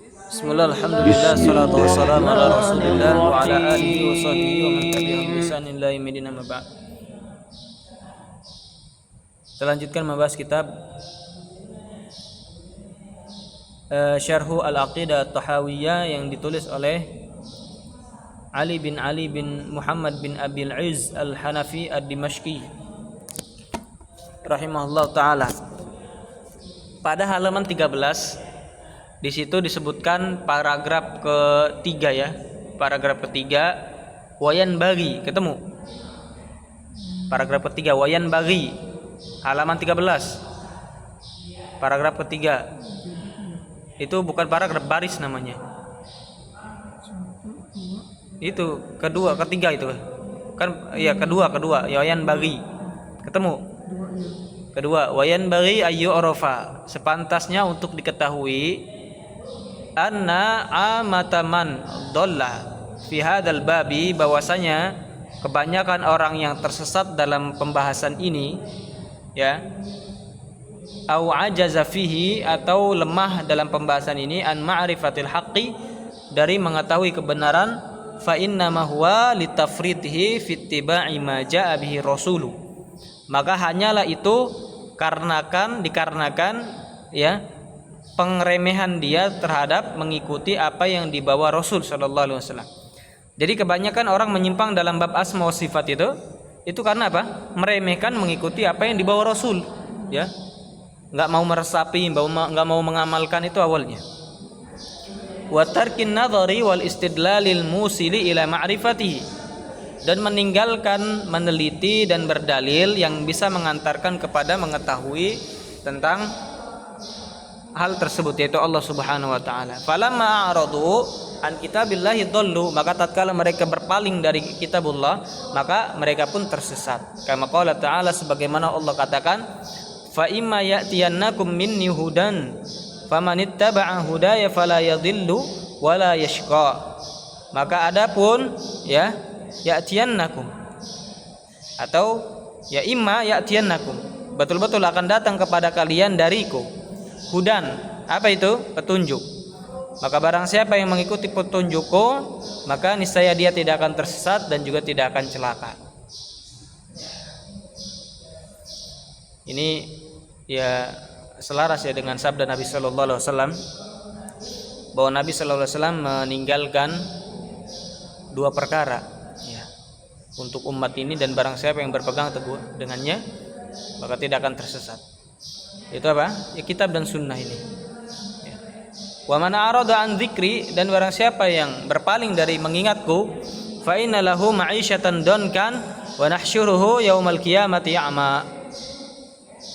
Bismillah, alhamdulillah, salatu wassalamu ala rasulillah wa ala alihi wa sahbihi wa man tabi'ahum bi ihsanin ila yaumil din, amma ba'd. Kita lanjutkan membahas kitab Syarhu Al-Aqidah At-Tahawiyah yang ditulis oleh Ali bin Muhammad bin Abil Izz Al-Hanafi Ad-Dimashqi rahimahullah ta'ala. Pada halaman 13 di situ disebutkan paragraf ketiga ya. Paragraf ketiga wayan bagi, ketemu. Paragraf ketiga wayan bagi, halaman 13. Paragraf ketiga. Itu bukan paragraf, baris namanya. Itu kedua, ketiga itu. Kan iya kedua, wayan bagi. Ketemu. Kedua, wayan bagi ayu orofa, sepantasnya untuk diketahui anna amataman dolla fi hadzal babi, bahwasanya kebanyakan orang yang tersesat dalam pembahasan ini ya, au ajaza fihi, atau lemah dalam pembahasan ini, an ma'rifatil haqqi, dari mengetahui kebenaran, fa inna ma huwa litafritihi fi ittiba'i ma jaa bihi rasulu, maka hanyalah itu dikarenakan ya pengremehan dia terhadap mengikuti apa yang dibawa Rasul sallallahu alaihi wasallam. Jadi kebanyakan orang menyimpang dalam bab asma wa sifat itu karena apa? Meremehkan mengikuti apa yang dibawa Rasul, ya. Enggak mau meresapi, enggak mau mengamalkan, itu awalnya. Wa tarkin nadhari wal istidlalil musili ila ma'rifatihi, dan meninggalkan meneliti dan berdalil yang bisa mengantarkan kepada mengetahui tentang hal tersebut, yaitu Allah Subhanahu wa taala. Falamma a'radu an kitabillahi dhallu, maka tatkala mereka berpaling dari kitabullah, maka mereka pun tersesat. Kama qala ta'ala, sebagaimana Allah katakan, fa imma ya'tiyannakum minni hudan famanittaba'a hudaya fala yadhillu wala yashqa. Maka adapun ya ya'tiyannakum, atau ya imma ya'tiyannakum, betul-betul akan datang kepada kalian dariku hudan, apa itu? Petunjuk. Maka barang siapa yang mengikuti petunjukku, maka niscaya dia tidak akan tersesat dan juga tidak akan celaka. Ini ya selaras ya dengan sabda Nabi sallallahu alaihi wasallam, bahwa Nabi sallallahu alaihi wasallam meninggalkan dua perkara ya untuk umat ini, dan barang siapa yang berpegang teguh dengannya maka tidak akan tersesat. Itu apa? Ya kitab dan sunnah ini. Ya. Wa man arada an dzikri, dan barang siapa yang berpaling dari mengingatku, fa inna lahu ma'isyatan donkan wa nahsyuruhu yaumal qiyamati a'ma.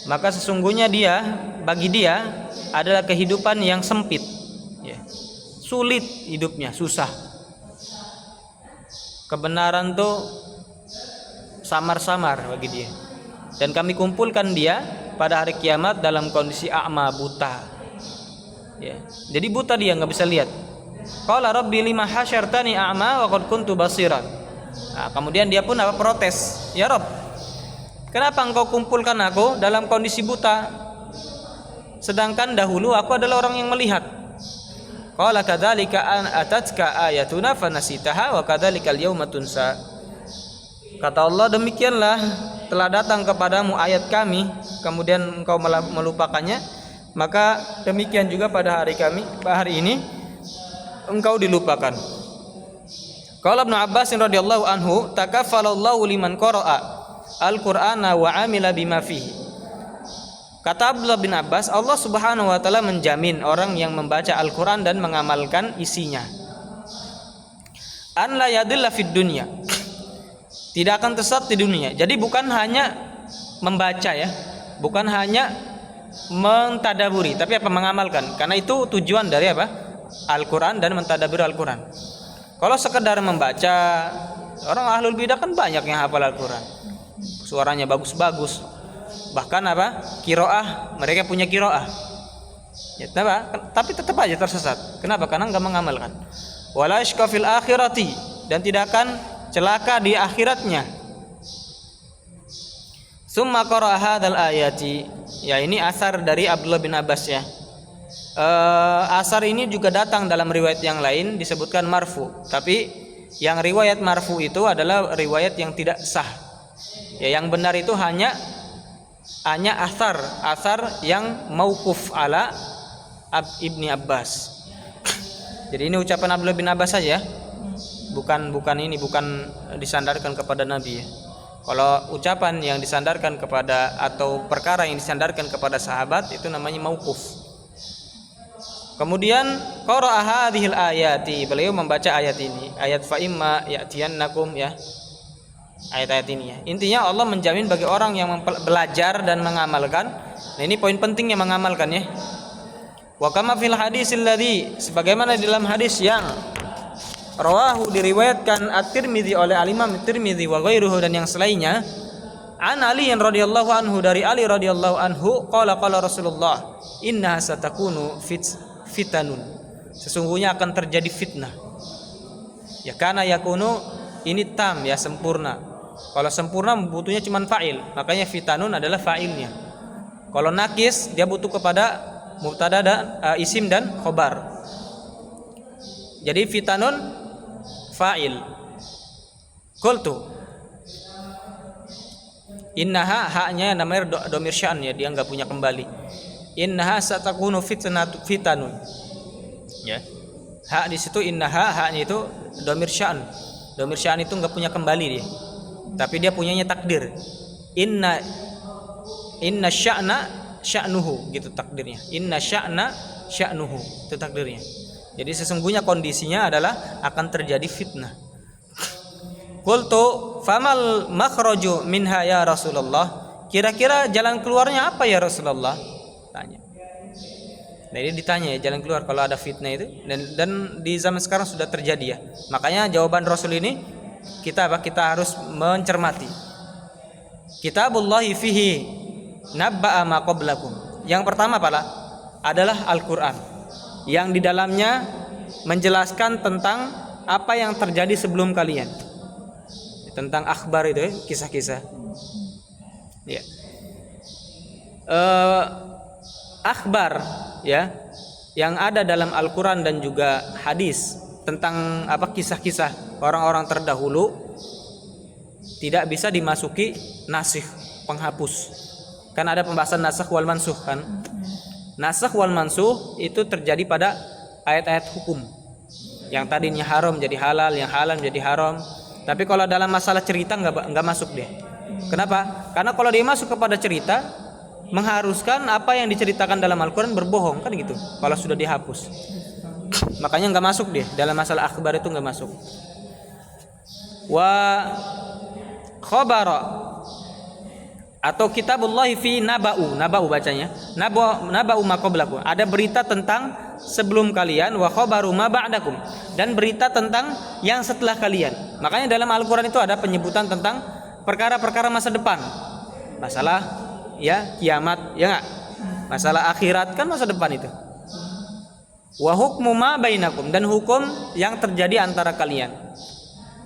Maka sesungguhnya bagi dia adalah kehidupan yang sempit. Ya. Sulit hidupnya, susah. Kebenaran tuh samar-samar bagi dia. Dan kami kumpulkan dia pada hari kiamat dalam kondisi a'ma, buta. Ya. Jadi buta dia, nggak bisa lihat. Qala rabbi lima hasyartani a'ma wa qad kuntu basiran. Nah, kemudian dia pun protes, ya Rabb, kenapa engkau kumpulkan aku dalam kondisi buta, sedangkan dahulu aku adalah orang yang melihat. Qala kadzalika an atatka ayatuna fanasitaha wa kadzalikal yauma tunsa. Kata Allah, demikianlah telah datang kepadamu ayat kami, kemudian engkau melupakannya, maka demikian juga pada hari ini engkau dilupakan. Qala Ibnu Abbas radhiyallahu anhu, takaffalallahu liman qara'a al-Qur'ana wa 'amila bima fihi. Kata Abdullah bin Abbas, Allah Subhanahu wa taala menjamin orang yang membaca Al-Qur'an dan mengamalkan isinya, an la yadilla fid dunya, tidak akan tersesat di dunia. Jadi bukan hanya membaca ya, bukan hanya mentadaburi, tapi apa? Mengamalkan. Karena itu tujuan dari apa? Al-Quran dan mentadaburi Al-Quran. Kalau sekedar membaca, orang ahlul bidah kan banyak yang hafal Al-Quran, suaranya bagus-bagus, bahkan apa? Qiraah, mereka punya qiraah. Ya, kenapa? Tapi tetap aja tersesat. Kenapa? Karena enggak mengamalkan. Wala yashqa fil akhirati, dan tidak akan celaka di akhiratnya. Summa qara'a hadzal ayati, ya ini asar dari Abdullah bin Abbas ya. Asar ini juga datang dalam riwayat yang lain disebutkan marfu, tapi yang riwayat marfu itu adalah riwayat yang tidak sah. Ya, yang benar itu hanya asar yang mauquf ala Ibni Abbas. Jadi ini ucapan Abdullah bin Abbas saja, bukan disandarkan kepada Nabi ya. Kalau ucapan yang disandarkan kepada atau perkara yang disandarkan kepada sahabat itu namanya mauquf. Kemudian qara'a hadhil ayati, beliau membaca ayat ini, ayat fa imma ya'tiyannakum ya. Ayat-ayat ini ya. Intinya Allah menjamin bagi orang yang belajar dan mengamalkan. Nah, ini poin pentingnya mengamalkan ya. Wa kama fil hadisil ladzi, sebagaimana di dalam hadis yang rawahu diriwayatkan At-Tirmidzi oleh Al-Imam At-Tirmidzi wa ghairuhu dan yang selainnya, an Ali radhiyallahu anhu, dari Ali radhiyallahu anhu, qala Rasulullah, inna satakunu fitanun, sesungguhnya akan terjadi fitnah. Ya kana yakunu ini tam ya, sempurna. Kalau sempurna butuhnya cuma fa'il, makanya fitanun adalah fa'ilnya. Kalau nakis dia butuh kepada mubtada dan isim dan khobar. Jadi fitanun fa'il. Qultu innaha, haknya namanya domir sya'n ya, dia enggak punya kembali. Innaha satakunu fitanun. Ya. Hak di situ innaha, haknya itu domir sya'n. Domir sya'n itu enggak punya kembali dia. Tapi dia punyanya takdir. Inna sya'na sya'nuhu, gitu takdirnya. Inna sya'na sya'nuhu, itu takdirnya. Jadi sesungguhnya kondisinya adalah akan terjadi fitnah. Qultu famal makhraju minha ya Rasulullah, kira-kira jalan keluarnya apa ya Rasulullah? Tanya. Nah, ini ditanya ya, jalan keluar kalau ada fitnah itu, dan di zaman sekarang sudah terjadi ya. Makanya jawaban Rasul ini kita harus mencermati. Kitabullahi fihi nabba'a ma qablakum. Yang pertama adalah Al-Qur'an, yang di dalamnya menjelaskan tentang apa yang terjadi sebelum kalian. Tentang akhbar itu ya, kisah-kisah. Ya. Akhbar ya, yang ada dalam Al-Qur'an dan juga hadis tentang kisah-kisah orang-orang terdahulu tidak bisa dimasuki nasikh, penghapus. Kan ada pembahasan nasakh wal mansukh kan? Nasakh wal mansukh itu terjadi pada ayat-ayat hukum. Yang tadinya haram jadi halal, yang halal jadi haram. Tapi kalau dalam masalah cerita enggak masuk dia. Kenapa? Karena kalau dia masuk kepada cerita, mengharuskan apa yang diceritakan dalam Al-Qur'an berbohong kan gitu. Kalau sudah dihapus. Makanya enggak masuk dia. Dalam masalah akhbar itu enggak masuk. Wa khabara atau kitabullahi fi naba'u bacanya. Naba'u ma qablakum. Ada berita tentang sebelum kalian, wa khabaru ma ba'dakum, dan berita tentang yang setelah kalian. Makanya dalam Al-Qur'an itu ada penyebutan tentang perkara-perkara masa depan. Masalah ya kiamat, ya enggak? Masalah akhirat kan masa depan itu. Wa hukmu ma bainakum, dan hukum yang terjadi antara kalian.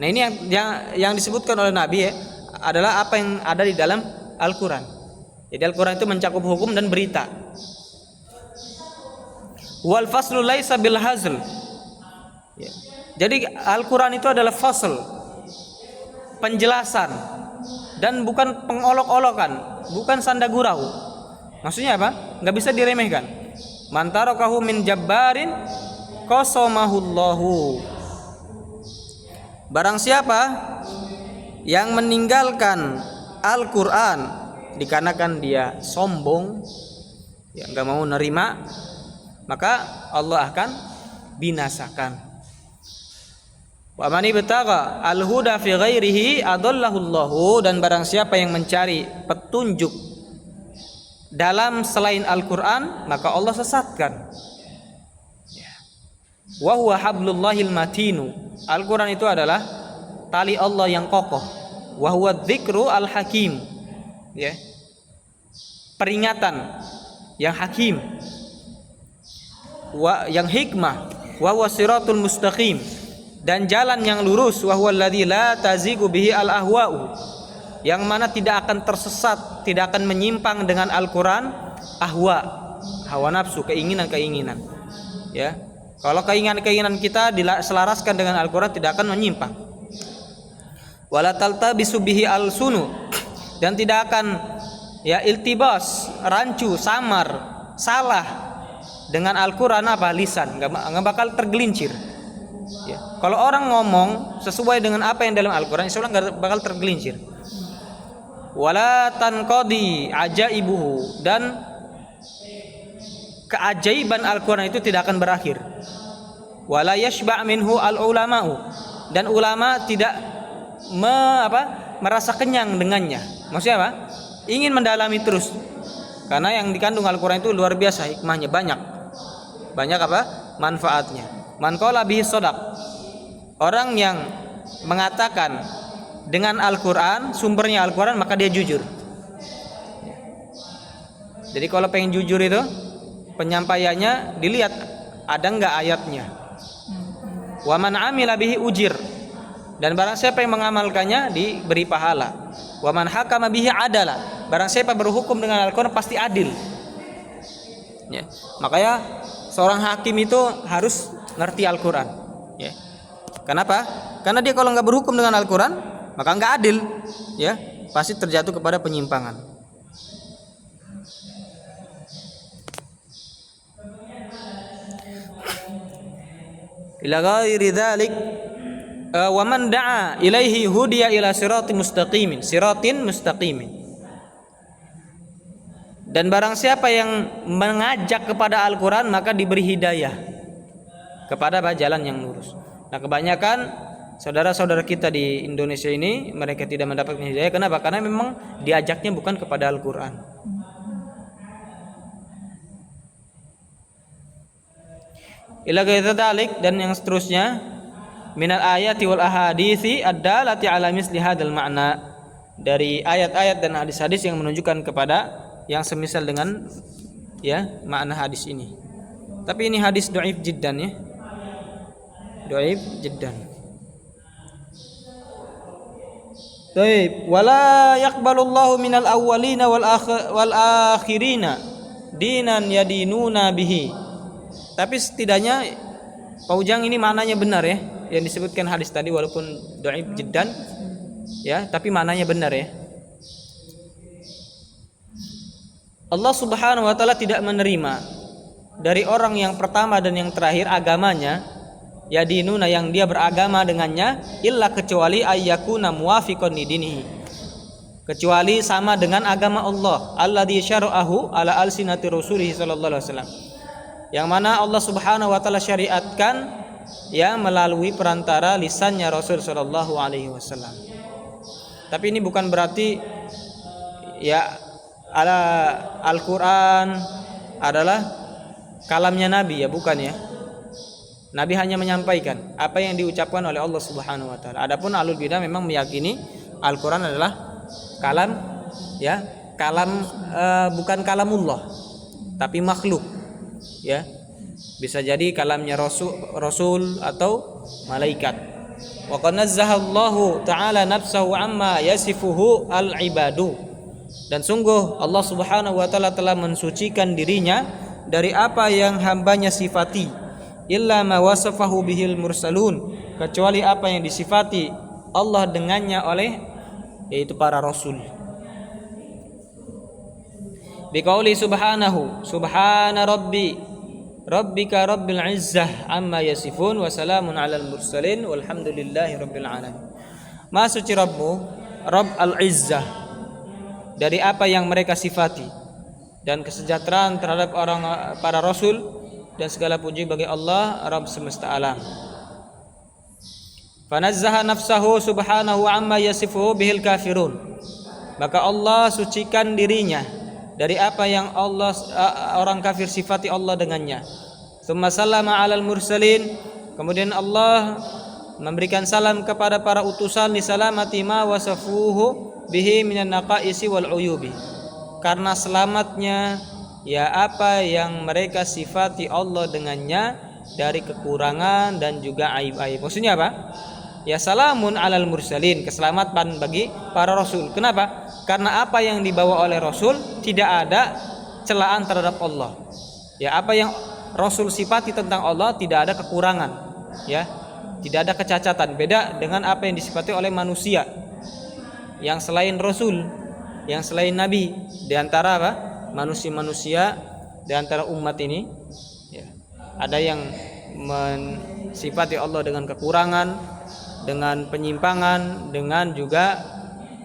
Nah, ini yang disebutkan oleh Nabi ya, adalah apa yang ada di dalam Al-Qur'an. Jadi Al-Qur'an itu mencakup hukum dan berita. Wal faslu laisa bil hazl. Ya. Jadi Al-Qur'an itu adalah fasl, penjelasan, dan bukan pengolok-olokan, bukan sanda gurau. Maksudnya apa? Enggak bisa diremehkan. Man tarakahu min jabbarin qasamahullahu. Barang siapa yang meninggalkan Al-Qur'an dikarenakan dia sombong, ya enggak mau nerima, maka Allah akan binasakan. Wa man ibtagha al-huda fi ghairihi adallahullahu, dan barang siapa yang mencari petunjuk dalam selain Al-Qur'an, maka Allah sesatkan. Wa huwa hablullahil matinu. Al-Qur'an itu adalah tali Allah yang kokoh. Wa huwa dzikru al-hakim. Ya. Peringatan yang hakim. Yang hikmah. Wa huwa siratul mustaqim, dan jalan yang lurus. Wa huwa alladzi la tazigu bihi al-ahwa'u, yang mana tidak akan tersesat, tidak akan menyimpang dengan Al-Qur'an ahwa, hawa nafsu, keinginan-keinginan. Ya. Kalau keinginan-keinginan kita diselaraskan dengan Al-Qur'an tidak akan menyimpang. Wala taltabisu bihi al-sunu, dan tidak akan ya iltibas, rancu, samar, salah dengan Al-Qur'an lisan, enggak bakal tergelincir. Ya. Kalau orang ngomong sesuai dengan apa yang dalam Al-Qur'an, insyaallah enggak bakal tergelincir. Wala tanqadi ajaibuhu, dan keajaiban Al-Qur'an itu tidak akan berakhir. Wala yashba' minhu al-ulama'u, dan ulama tidak merasa kenyang dengannya. Maksudnya apa? Ingin mendalami terus. Karena yang dikandung Al-Qur'an itu luar biasa, hikmahnya banyak. Banyak manfaatnya. Man qala bihi shadaq. Orang yang mengatakan dengan Al-Qur'an, sumbernya Al-Qur'an, maka dia jujur. Jadi kalau pengen jujur itu, penyampaiannya dilihat ada enggak ayatnya. Wa man amila bihi ujir, dan barang siapa yang mengamalkannya diberi pahala. Wa man hakama bihi adala, barang siapa berhukum dengan Al-Qur'an pasti adil. Ya. Makanya seorang hakim itu harus ngerti Al-Qur'an. Ya. Kenapa? Karena dia kalau nggak berhukum dengan Al-Qur'an maka nggak adil. Ya, pasti terjatuh kepada penyimpangan. Ila ghairi dzalik wa man da'a ilaihi hudiya ila siratin mustaqimin. Dan barang siapa yang mengajak kepada Al-Qur'an maka diberi hidayah kepada jalan yang lurus. Nah, kebanyakan saudara-saudara kita di Indonesia ini mereka tidak mendapatkan hidayah. Kenapa? Karena memang diajaknya bukan kepada Al-Qur'an. Ila ghairi dzalik, dan yang seterusnya minal ayati wal ahadithi ad-dalati ala misli hadzal ma'na, dari ayat-ayat dan hadis-hadis yang menunjukkan kepada yang semisal dengan ya makna hadis ini. Tapi ini hadis dhaif jiddan ya. Dhaif jiddan. Baik, wala yaqbalullahu minal awwalina wal akhirina dinan yadinuna bihi. Tapi setidaknya Pak Ujang ini maknanya benar ya, yang disebutkan hadis tadi walaupun dhaif jiddan ya, tapi maknanya benar ya. Allah Subhanahu wa taala tidak menerima dari orang yang pertama dan yang terakhir agamanya yadinuna, yang dia beragama dengannya, illa kecuali ayyakuna muwafiqan lidinihi, kecuali sama dengan agama Allah alladzi syara'ahu ala alsinati rasulih sallallahu alaihi wasallam, yang mana Allah Subhanahu wa taala syariatkan ya melalui perantara lisannya Rasul sallallahu alaihi wasallam. Tapi ini bukan berarti ya Al-Qur'an adalah kalamnya Nabi, ya bukan ya. Nabi hanya menyampaikan apa yang diucapkan oleh Allah Subhanahu wa taala. Adapun ahlul bidah memang meyakini Al-Qur'an adalah kalam ya, bukan kalamullah tapi makhluk. Ya, bisa jadi kalamnya rasul atau malaikat. Wa qad nazzahallahu ta'ala nafsahu amma yasifuhu al-ibadu, dan sungguh Allah Subhanahu wa taala telah mensucikan dirinya dari apa yang hambanya sifati, illa ma wasafahu bihil mursalun, kecuali apa yang disifati Allah dengannya oleh yaitu para rasul. Biqauli subhanahu subhana rabbika rabbil izzah amma yasifun wa salamun alal mursalin walhamdulillahi rabbil alamin. Maha suci Rabbmu, Rabb al-Izzah, dari apa yang mereka sifati, dan kesejahteraan terhadap para rasul, dan segala puji bagi Allah Rabb semesta alam. Fanazzaha nafsahu subhanahu amma yasifuhu bihil kafirun, maka Allah sucikan dirinya dari apa yang orang kafir sifati Allah dengannya. Tsumma sallama 'alal mursalin, kemudian Allah memberikan salam kepada para utusan li salamati ma wasafuhu bihi minan naqaisi wal uyubi, karena selamatnya ya apa yang mereka sifati Allah dengannya dari kekurangan dan juga aib-aib. Maksudnya apa? Ya salamun 'alal mursalin, keselamatan bagi para rasul. Kenapa? Karena apa yang dibawa oleh Rasul tidak ada celaan terhadap Allah. Ya, apa yang Rasul sifati tentang Allah tidak ada kekurangan, ya. Tidak ada kecacatan. Beda dengan apa yang disifati oleh manusia yang selain Rasul, yang selain Nabi, di antara apa? Manusia-manusia di antara umat ini, ya. Ada yang mensifati Allah dengan kekurangan, dengan penyimpangan, dengan juga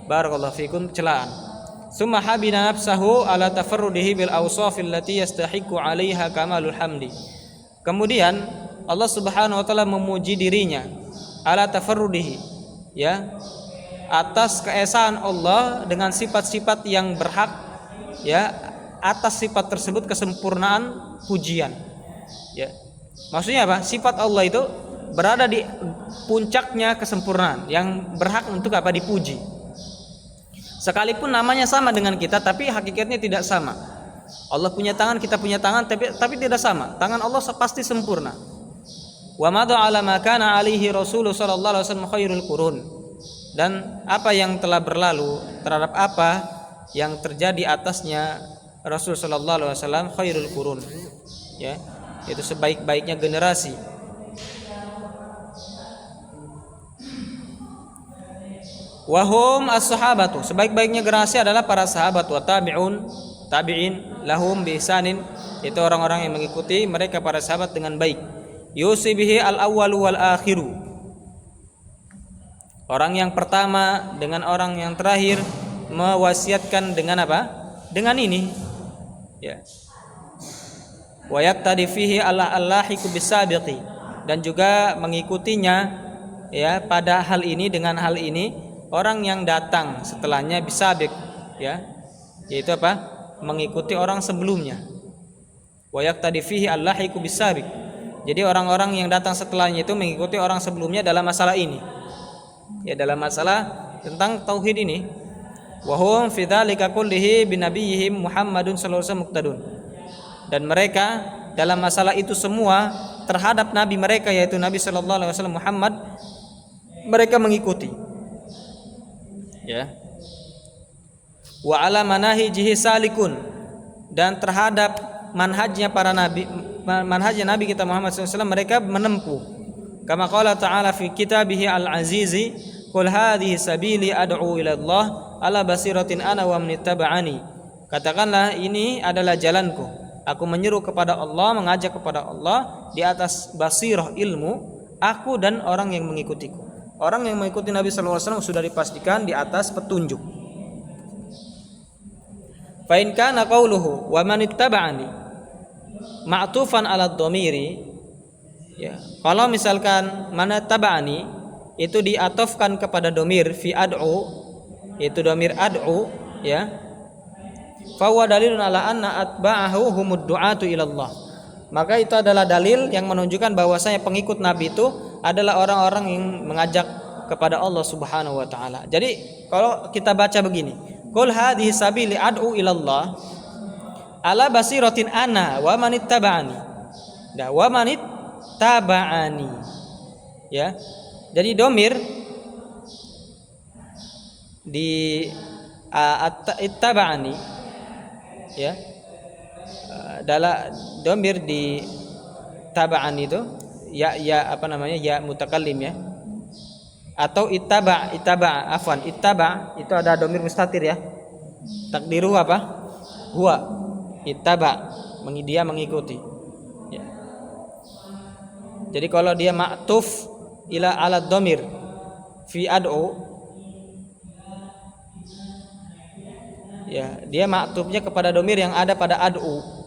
barakallahu fikum celaan. Summa habina nafsahu ala tafarrudihi bil awsafil lati yastahiqu 'alaiha kamalul hamdi. Kemudian Allah Subhanahu wa taala memuji dirinya ala tafarrudihi, ya, atas keesaan Allah dengan sifat-sifat yang berhak, ya, atas sifat tersebut kesempurnaan pujian, ya. Maksudnya apa? Sifat Allah itu berada di puncaknya kesempurnaan yang berhak untuk apa? Dipuji. Sekalipun namanya sama dengan kita, tapi hakikatnya tidak sama. Allah punya tangan, kita punya tangan, tapi tidak sama. Tangan Allah pasti sempurna. Wa madha ala ma kana alaihi Rasulullah sallallahu alaihi wasallam khairul qurun. Dan apa yang telah berlalu terhadap apa yang terjadi atasnya Rasul sallallahu alaihi wasallam khairul qurun, ya, itu sebaik-baiknya generasi. Wahum as-sahabatu, sebaik-baiknya generasi adalah para sahabat, wa tabi'in lahum bi ihsanin, itu orang-orang yang mengikuti mereka para sahabat dengan baik. Yusibihi al-awwalu wal akhiru, orang yang pertama dengan orang yang terakhir mewasiatkan dengan apa? Dengan ini, ya. Wa yaqtadi fihi allahiku bisabiqi, dan juga mengikutinya, ya, pada hal ini, dengan hal ini orang yang datang setelahnya bisabiq, ya, yaitu apa? Mengikuti orang sebelumnya. Wa yaqtadi fihi allahiku bisabiq, jadi orang-orang yang datang setelahnya itu mengikuti orang sebelumnya dalam masalah ini, ya, dalam masalah tentang tauhid ini. Wa hum fi dzalika kullihi bi nabiyyihim Muhammadun sallallahu alaihi wasallam muqtadun, dan mereka dalam masalah itu semua terhadap nabi mereka yaitu Nabi sallallahu alaihi wasallam Muhammad, mereka mengikuti, ya. Wa ala manahijihi salikun, dan terhadap manhajnya para nabi, manhajnya Nabi kita Muhammad SAW mereka menempuh. Kama qala ta'ala fi kitabihi al-azizi, qul hadhihi sabili ad'u ila Allah ala basiratin ana wa man ittaba'ani. Katakanlah, ini adalah jalanku, aku menyeru kepada Allah, mengajak kepada Allah di atas basirah ilmu, aku dan orang yang mengikutiku. Orang yang mengikuti Nabi sallallahu alaihi wasallam sudah dipastikan di atas petunjuk. Fa in kana qauluhu wa man ittaba'ani ma'tufan 'ala dhamiri, ya, kalau misalkan mana taba'ani itu diatofkan kepada domir fi ad'u, itu domir ad'u, ya, fa huwa dalilun 'ala anna atba'ahu humud du'atu ila Allah, maka itu adalah dalil yang menunjukkan bahwasanya pengikut Nabi itu adalah orang-orang yang mengajak kepada Allah Subhanahu wa taala. Jadi kalau kita baca begini, qul hadhihi sabili ad'u ila Allah ala basiratin ana wa man ittaba'ani. Nah, wa man ittaba'ani, ya. Jadi domir di ittaba'ani, ya, dalam domir di taba'an itu ya apa namanya, ya mutakallim, ya, atau ittaba afwan, ittaba itu ada domir mustatir, ya, takdiru apa? Huwa ittaba, dia mengikuti, ya. Jadi kalau dia ma'tuf ila ala domir fi ad'u, ya, dia ma'tufnya kepada domir yang ada pada ad'u.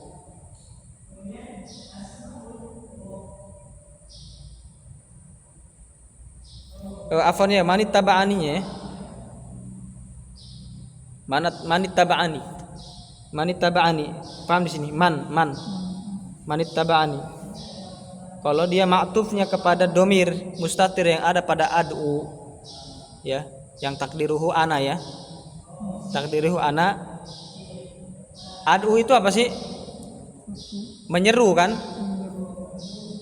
Afwan, ya, manit taba'aninya, manit taba'ani, manit taba'ani, paham di sini, manit taba'ani. Kalau dia ma'tufnya kepada domir mustatir yang ada pada ad'u, ya, yang takdiruhu ana, ya, takdiruhu ana. Ad'u itu apa sih? Menyeru, kan,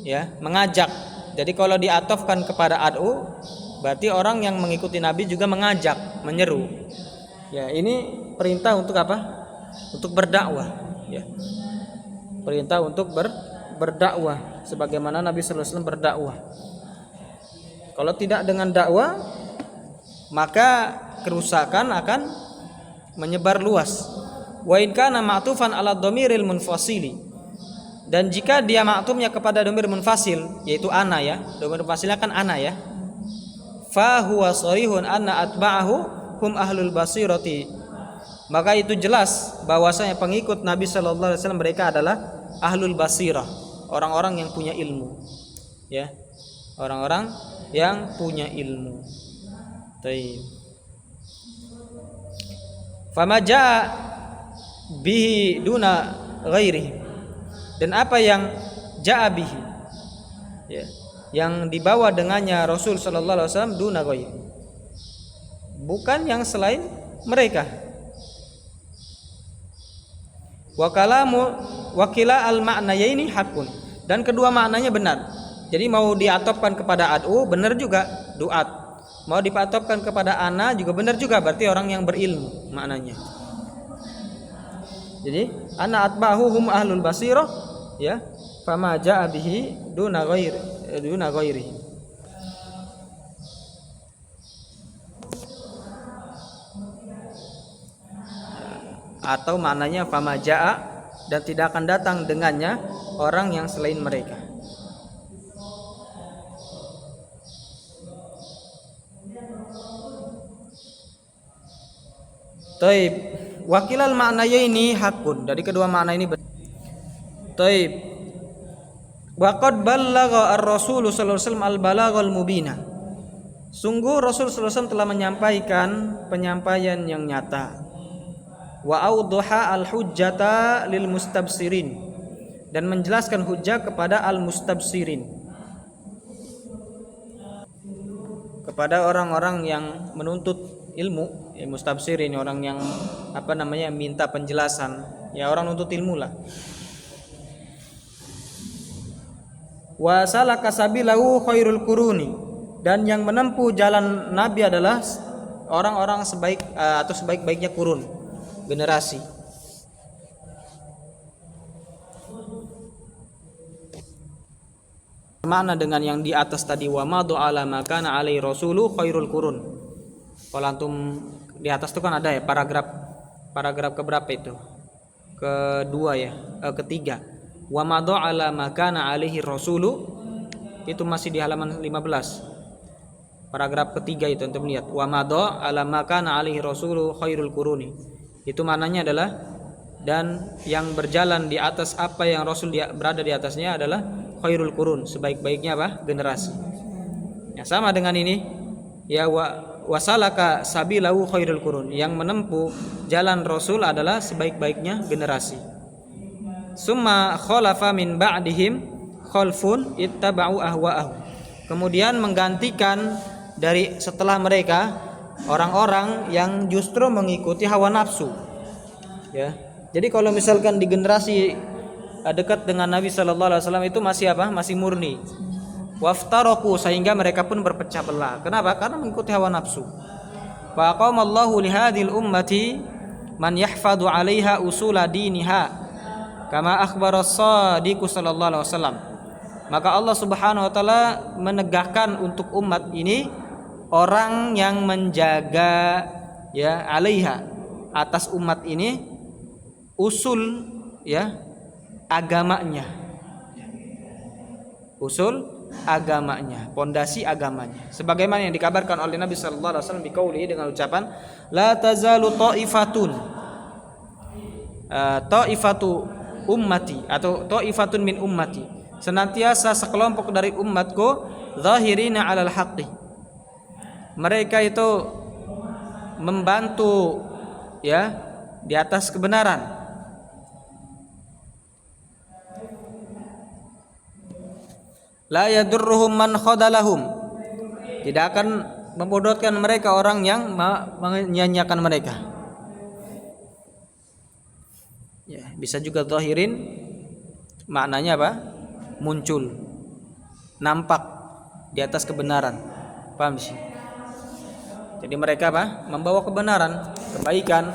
ya, mengajak. Jadi kalau diatofkan kepada ad'u, berarti orang yang mengikuti Nabi juga mengajak, menyeru. Ya, ini perintah untuk apa? Untuk berdakwah, ya. Perintah untuk berdakwah sebagaimana Nabi sallallahu alaihi wasallam berdakwah. Kalau tidak dengan dakwah, maka kerusakan akan menyebar luas. Wa in kana ma'tufan 'ala dhamiril munfasili. Dan jika dia ma'tumnya kepada dhamir munfasil, yaitu ana ya. Dhamir munfasilnya kan ana ya. Fa huwa sharihun anna atba'ahu hum ahlul basirati. Maka itu jelas bahwasanya pengikut Nabi sallallahu alaihi wasallam mereka adalah ahlul basirah, orang-orang yang punya ilmu. Ya. Orang-orang yang punya ilmu. Baik. Fama jaa bihi duna ghairihi. Dan apa yang jaa bihi, ya, yang dibawa dengannya Rasul sallallahu alaihi wasallam duna ghairihi, bukan yang selain mereka. Wa kalamu wakila al ma'nayaini hakun. Dan kedua maknanya benar. Jadi mau diatopkan kepada ad'u benar juga, duat. Mau dipatopkan kepada ana juga benar juga, berarti orang yang berilmu maknanya. Jadi ana atba'uhu hum ahlul basirah, ya. Fama jaa bihi duna ghairihi. Atau maknanya fama jaa, dan tidak akan datang dengannya orang yang selain mereka. Taib, wakilal maknanya ini hakun. Dari kedua makna ini benar. Taib. Wa qad ballagha ar-rasul sallallahu alaihi wasallam al-balaghal mubina. Sungguh Rasul sallallahu alaihi wasallam telah menyampaikan penyampaian yang nyata. Wa awdaha al-hujjata lil mustabsirin, dan menjelaskan hujjah kepada al-mustabsirin, kepada orang-orang yang menuntut ilmu, ya, mustabsirin, orang yang minta penjelasan, ya orang nuntut ilmu lah. Wa salaka sabilahu khairul quruni, dan yang menempuh jalan Nabi adalah orang-orang sebaik-baiknya kurun, generasi. Makna dengan yang di atas tadi, wa madu ala makana alai rasulu khairul qurun. Kalau antum di atas itu kan ada ya paragraf keberapa itu? Kedua ya, ketiga. Wa madu ala makana alaihi rasulu, itu masih di halaman 15. Paragraf ketiga itu antum lihat, wa madu ala makana alaihi rasulu khairul quruni. Itu maknanya adalah, dan yang berjalan di atas apa yang Rasul berada di atasnya adalah khairul qurun, sebaik-baiknya generasi. Ya, sama dengan ini, ya wasalaka sabilahu khairul qurun, yang menempuh jalan Rasul adalah sebaik-baiknya generasi. Summa khalafa min ba'dihim khalfun ittaba'u ahwa'ahu. Kemudian menggantikan dari setelah mereka orang-orang yang justru mengikuti hawa nafsu. Ya. Jadi kalau misalkan di generasi dekat dengan Nabi sallallahu alaihi wasallam itu masih murni. Waftaraku, sehingga mereka pun berpecah belah. Kenapa? Karena mengikuti hawa nafsu. Fa aqamallahu li hadhil ummati man yahfadu 'alaiha usula diniha kama akhbara as-sadiq sallallahu alaihi wasallam. Maka Allah Subhanahu wa taala menegakkan untuk umat ini orang yang menjaga, ya, 'alaiha, atas umat ini usul, ya, agamanya. Usul agamanya, pondasi agamanya, sebagaimana yang dikabarkan oleh Nabi sallallahu alaihi wasallam biqaulihi, dengan ucapan la tazalu ta'ifatu ummati, atau ta'ifatun min ummati, senantiasa sekelompok dari umatku zahirina 'alal haqqi, mereka itu membantu, ya, di atas kebenaran. La yadurruhum man khadalahum, tidak akan membodohkan mereka orang yang menyanyiakan mereka. Ya, bisa juga zahirin maknanya apa? Muncul, nampak di atas kebenaran. Paham sih? Jadi mereka membawa kebenaran, kebaikan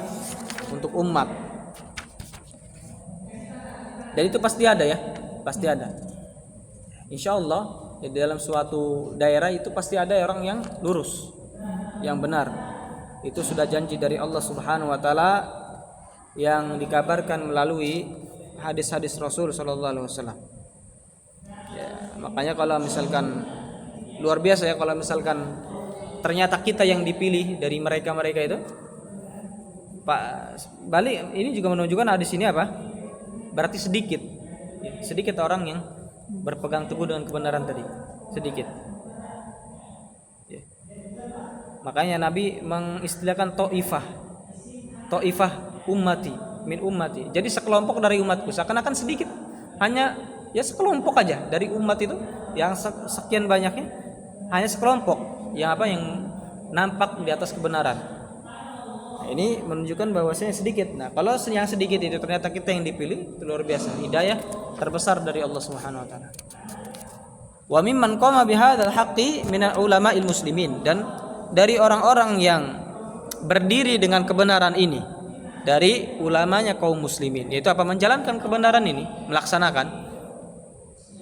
untuk umat. Dan itu pasti ada ya, pasti ada. Insya Allah di dalam suatu daerah itu pasti ada orang yang lurus, yang benar. Itu sudah janji dari Allah Subhanahu wa taala yang dikabarkan melalui hadis-hadis Rasul sallallahu alaihi wasallam. Ya, makanya kalau misalkan luar biasa ya kalau misalkan ternyata kita yang dipilih dari mereka-mereka itu. Pak balik ini juga menunjukkan hadis ini apa? Berarti sedikit. Ya, sedikit orang yang berpegang teguh dengan kebenaran tadi, sedikit. Ya. Makanya Nabi mengistilahkan Ta'ifah ummati min ummati. Jadi sekelompok dari umatku, seakan-akan sedikit. Hanya ya sekelompok aja dari umat itu yang sekian banyaknya, hanya sekelompok yang apa yang nampak di atas kebenaran. Nah, ini menunjukkan bahwasanya sedikit. Nah, kalau yang sedikit itu ternyata kita yang dipilih, itu luar biasa. Hidayah terbesar dari Allah Subhanahu wa taala. Wa mimman qama bihadzal haqqi minal ulama'il muslimin, dan dari orang-orang yang berdiri dengan kebenaran ini dari ulamanya kaum muslimin, yaitu apa? Menjalankan kebenaran ini, melaksanakan.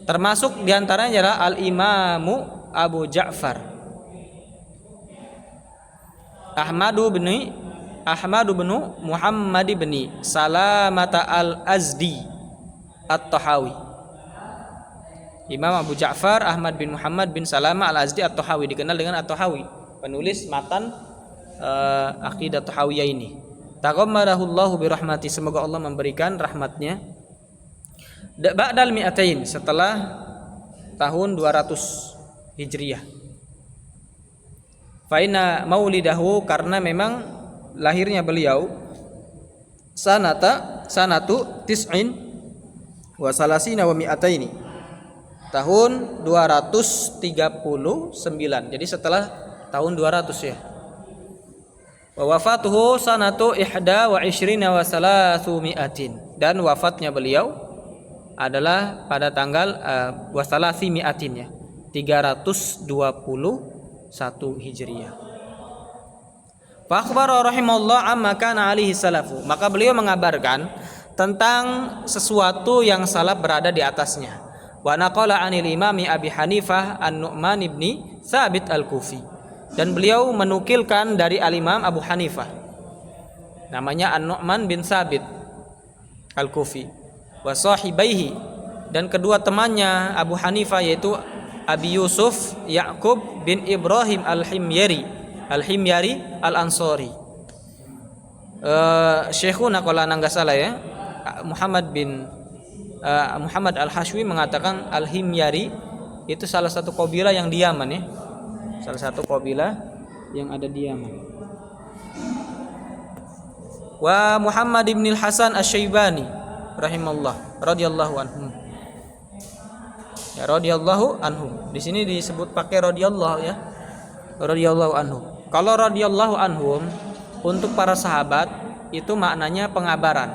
Termasuk diantaranya adalah Al-Imamu Abu Ja'far Ahmadu bin Muhammad bin Salamata al-Azdi At-Tahawi. Imam Abu Ja'far Ahmad bin Muhammad bin Salama al-Azdi At-Tahawi, dikenal dengan At-Tahawi, penulis matan Aqidah Tahawiyah ini. Taghammadahullahu birahmati, semoga Allah memberikan rahmatnya. Ba'dal mi'atain, setelah tahun 200 Hijriah. Faina maulidahu, karena memang lahirnya beliau sanatu tis'in wa salasina wa mi'ataini, tahun 239. Jadi setelah tahun 200 ya. Wa wafatuhu sanatu ihda wa ishrina wa salasu mi'atin, dan wafatnya beliau adalah pada tanggal wasalasi mi'atin ya, 321 Hijriah. Fa akhbara rahimahullah amma kana alaihi salafu, maka beliau mengabarkan tentang sesuatu yang salaf berada di atasnya. Wa naqala anil imami Abi Hanifah An-Nu'man ibni Tsabit Al-Kufi, dan beliau menukilkan dari al-Imam Abu Hanifah, namanya An-Nu'man bin Tsabit Al-Kufi, wa sahibaihi, dan kedua temannya Abu Hanifah yaitu Abi Yusuf Ya'qub bin Ibrahim Al-Himyari Al-Ansari. Syekhuna kalau enggak salah ya, Muhammad Al-Hashwi mengatakan Al-Himyari itu salah satu kabilah yang di Yaman ya. Salah satu kabilah yang ada di Yaman. Wa Muhammad ibn al-Hasan Asy-Syaibani rahimallah radhiyallahu anhu. Ya, radhiyallahu anhu. Di sini disebut pakai radhiyallahu ya. Radhiyallahu anhu. Kalau radhiyallahu anhum untuk para sahabat itu maknanya pengabaran.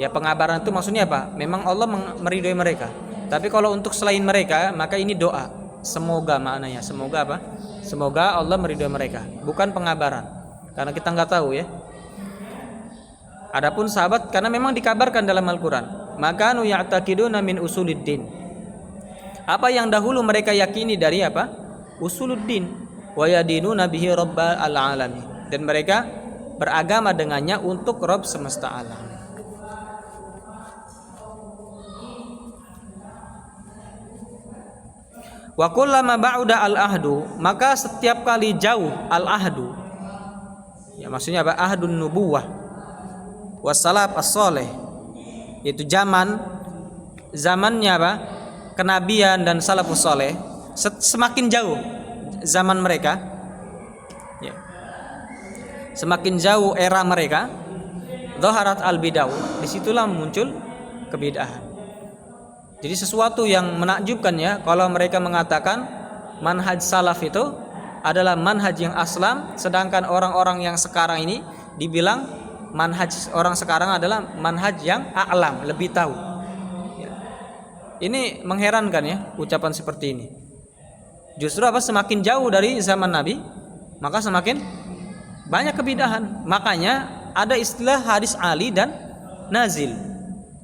Ya, pengabaran itu maksudnya apa? Memang Allah meridhoi mereka. Tapi kalau untuk selain mereka, maka ini doa. Semoga maknanya. Semoga apa? Semoga Allah meridhoi mereka. Bukan pengabaran. Karena kita nggak tahu ya. Adapun sahabat, karena memang dikabarkan dalam Al-Quran, maka nu ya'taqiduna min usuluddin, apa yang dahulu mereka yakini dari apa? Usuluddin. Wa yadinuna bihi rabbal alamin, dan mereka beragama dengannya untuk Rabb semesta alam. Wa kullama ba'uda al-ahdu, maka setiap kali jauh al-ahdu, ya maksudnya apa? Ahdun nubuwah wassalaf as-soleh, yaitu zamannya apa? Kenabian dan salafus soleh, semakin jauh zaman mereka ya, semakin jauh era mereka, dhaharat al-bid'ah, disitulah muncul kebid'ahan. Jadi sesuatu yang menakjubkan ya kalau mereka mengatakan manhaj salaf itu adalah manhaj yang aslam, sedangkan orang-orang yang sekarang ini dibilang manhaj orang sekarang adalah manhaj yang a'lam, lebih tahu ya. Ini mengherankan ya ucapan seperti ini. Justru apa, semakin jauh dari zaman Nabi maka semakin banyak kebid'ahan. Makanya ada istilah hadis Ali dan nazil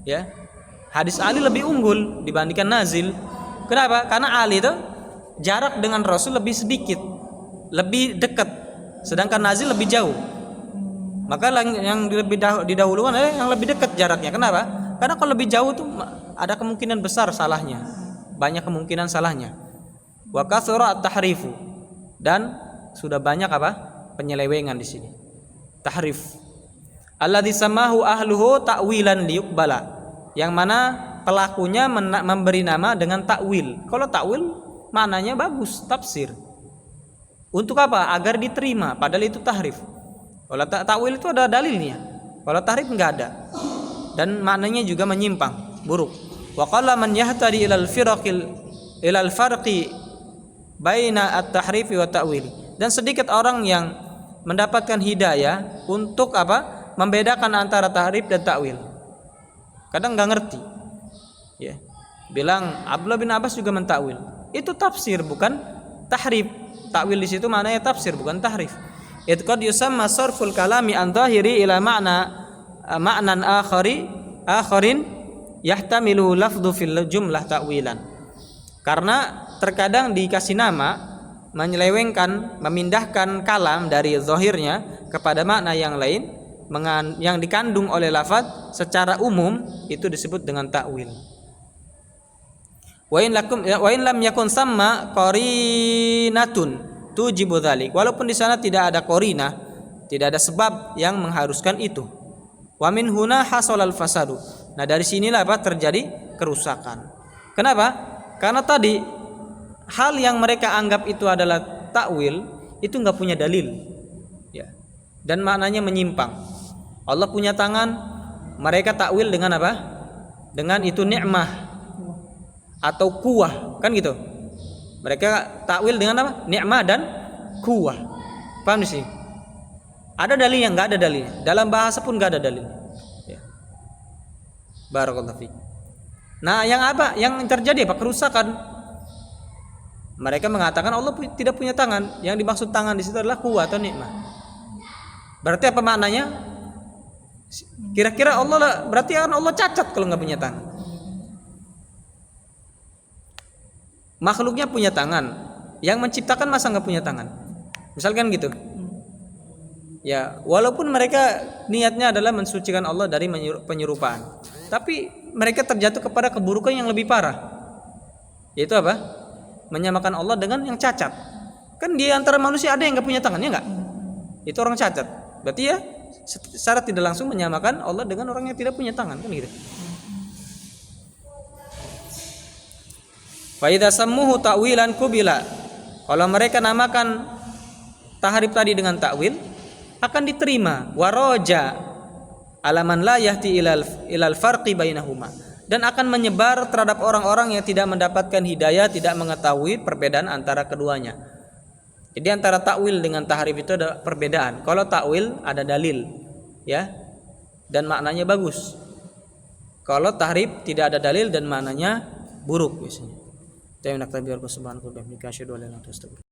ya. Hadis Ali lebih unggul dibandingkan nazil. Kenapa? Karena Ali itu jarak dengan Rasul lebih sedikit, lebih dekat, sedangkan nazil lebih jauh. Maka yang lebih didahulukan adalah yang lebih dekat jaraknya. Kenapa? Karena kalau lebih jauh tuh ada kemungkinan besar salahnya, banyak kemungkinan salahnya. Wa katsura at-tahrifu, dan sudah banyak apa? Penyelewengan di sini. Tahrif. Alladzi samahu ahluhu ta'wilan liyuqbala. Yang mana pelakunya memberi nama dengan takwil. Kalau takwil maknanya bagus, tafsir. Untuk apa? Agar diterima, padahal itu tahrif. Kalau takwil itu ada dalilnya. Kalau tahrif enggak ada. Dan maknanya juga menyimpang, buruk. Wa qalla man yahtadi ilal farqi baina at-tahrifi wa ta'wil. Dan sedikit orang yang mendapatkan hidayah untuk apa? Membedakan antara tahrif dan takwil. Kadang nggak ngerti, ya. Bilang Abdullah bin Abbas juga mentakwil. Itu tafsir bukan tahrif. Takwil di situ maknanya tafsir bukan tahrif. Itu qad yusamma sarful kalami an dhahiri ila ma'nan akharin yahtamilu lafdhu fil jumlah ta'wilan. Karena terkadang dikasih nama menyelewengkan, memindahkan kalam dari zahirnya kepada makna yang lain yang dikandung oleh lafaz secara umum, itu disebut dengan takwil. Wa in lam yakun samma qarinatun tujibu dzalik. Walaupun di sana tidak ada qarinah, tidak ada sebab yang mengharuskan itu. Wa min huna hasalal fasadu. Nah, dari sinilah apa? Terjadi kerusakan. Kenapa? Karena tadi hal yang mereka anggap itu adalah takwil itu enggak punya dalil. Ya. Dan maknanya menyimpang. Allah punya tangan, mereka takwil dengan apa? Dengan itu nikmah atau kuwah, kan gitu. Mereka takwil dengan apa? Nikmah dan kuwah. Paham di sini? Ada dalil yang enggak ada dalil. Dalam bahasa pun enggak ada dalil. Ya. Barakallahu fiik. Nah, yang apa? Yang terjadi apa? Kerusakan. Mereka mengatakan Allah tidak punya tangan. Yang dimaksud tangan di situ adalah kuwah atau nikmah. Berarti apa maknanya? Kira-kira Allah berarti kan Allah cacat kalau nggak punya tangan. Makhluknya punya tangan, yang menciptakan masa nggak punya tangan? Misalkan gitu. Ya, walaupun mereka niatnya adalah mensucikan Allah dari penyerupaan, tapi mereka terjatuh kepada keburukan yang lebih parah. Yaitu apa? Menyamakan Allah dengan yang cacat. Kan di antara manusia ada yang nggak punya tangan, ya nggak? Itu orang cacat. Berarti ya secara tidak langsung menyamakan Allah dengan orang yang tidak punya tangan, kan gitu. Fa idza sammuhu ta'wilan kubila. Kalau mereka namakan tahrif tadi dengan takwil, akan diterima. Waraja alaman la yahti ilal farqi bainahuma. Dan akan menyebar terhadap orang-orang yang tidak mendapatkan hidayah, tidak mengetahui perbedaan antara keduanya. Jadi antara takwil dengan tahrif itu ada perbedaan. Kalau takwil ada dalil, ya, dan maknanya bagus. Kalau tahrif tidak ada dalil dan maknanya buruk biasanya. Ta'ala subhanahu wa ta'ala.